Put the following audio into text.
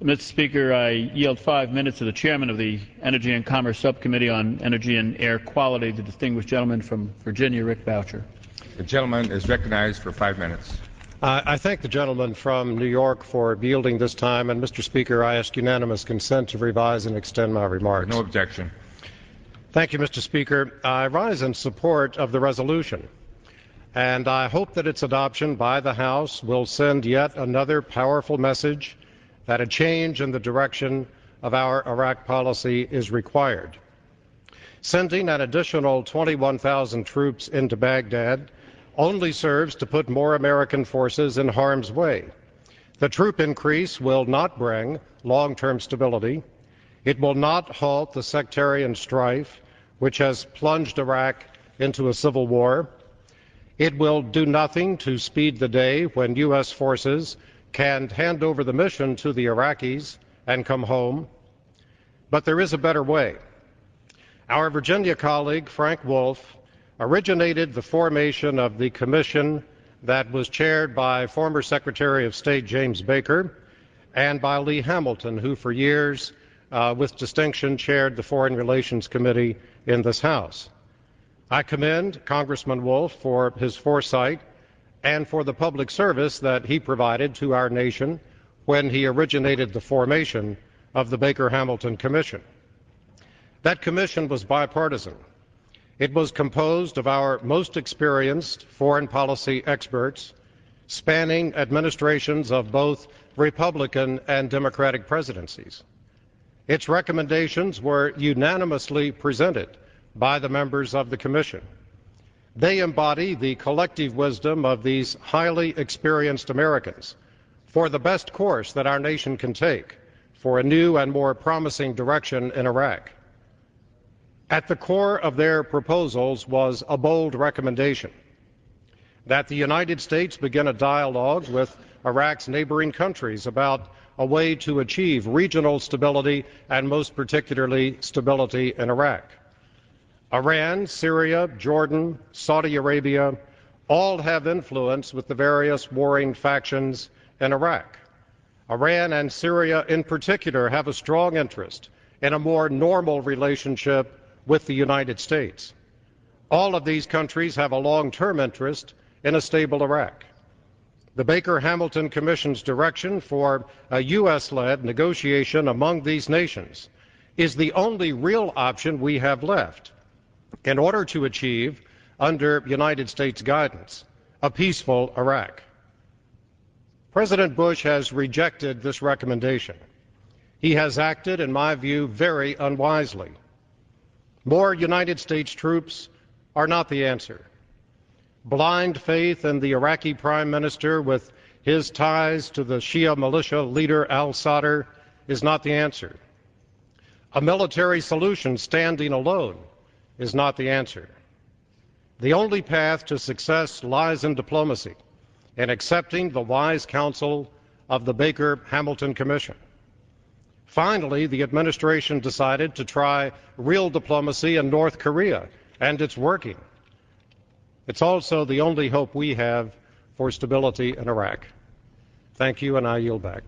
Mr. Speaker, I yield 5 minutes to the chairman of the Energy and Commerce Subcommittee on Energy and Air Quality, the distinguished gentleman from Virginia, Rick Boucher. The gentleman is recognized for 5 minutes. I thank the gentleman from New York for yielding this time, and Mr. Speaker, I ask unanimous consent to revise and extend my remarks. No objection. Thank you, Mr. Speaker. I rise in support of the resolution, and I hope that its adoption by the House will send yet another powerful message that a change in the direction of our Iraq policy is required. Sending an additional 21,000 troops into Baghdad only serves to put more American forces in harm's way. The troop increase will not bring long-term stability. It will not halt the sectarian strife which has plunged Iraq into a civil war. It will do nothing to speed the day when U.S. forces can hand over the mission to the Iraqis and come home. But there is a better way. Our Virginia colleague, Frank Wolf, originated the formation of the commission that was chaired by former Secretary of State James Baker and by Lee Hamilton, who for years, with distinction, chaired the Foreign Relations Committee in this House. I commend Congressman Wolf for his foresight and for the public service that he provided to our nation when he originated the formation of the Baker-Hamilton Commission. That commission was bipartisan. It was composed of our most experienced foreign policy experts, spanning administrations of both Republican and Democratic presidencies. Its recommendations were unanimously presented by the members of the Commission. They embody the collective wisdom of these highly experienced Americans for the best course that our nation can take for a new and more promising direction in Iraq. At the core of their proposals was a bold recommendation that the United States begin a dialogue with Iraq's neighboring countries about a way to achieve regional stability and most particularly stability in Iraq. Iran, Syria, Jordan, Saudi Arabia all have influence with the various warring factions in Iraq. Iran and Syria in particular have a strong interest in a more normal relationship with the United States. All of these countries have a long-term interest in a stable Iraq. The Baker-Hamilton Commission's direction for a U.S.-led negotiation among these nations is the only real option we have left in order to achieve, under United States guidance, a peaceful Iraq. President Bush has rejected this recommendation. He has acted, in my view, very unwisely. More United States troops are not the answer. Blind faith in the Iraqi Prime Minister with his ties to the Shia militia leader al-Sadr is not the answer. A military solution standing alone is not the answer. The only path to success lies in diplomacy and accepting the wise counsel of the Baker-Hamilton Commission. Finally, the administration decided to try real diplomacy in North Korea, and it's working. It's also the only hope we have for stability in Iraq. Thank you, and I yield back.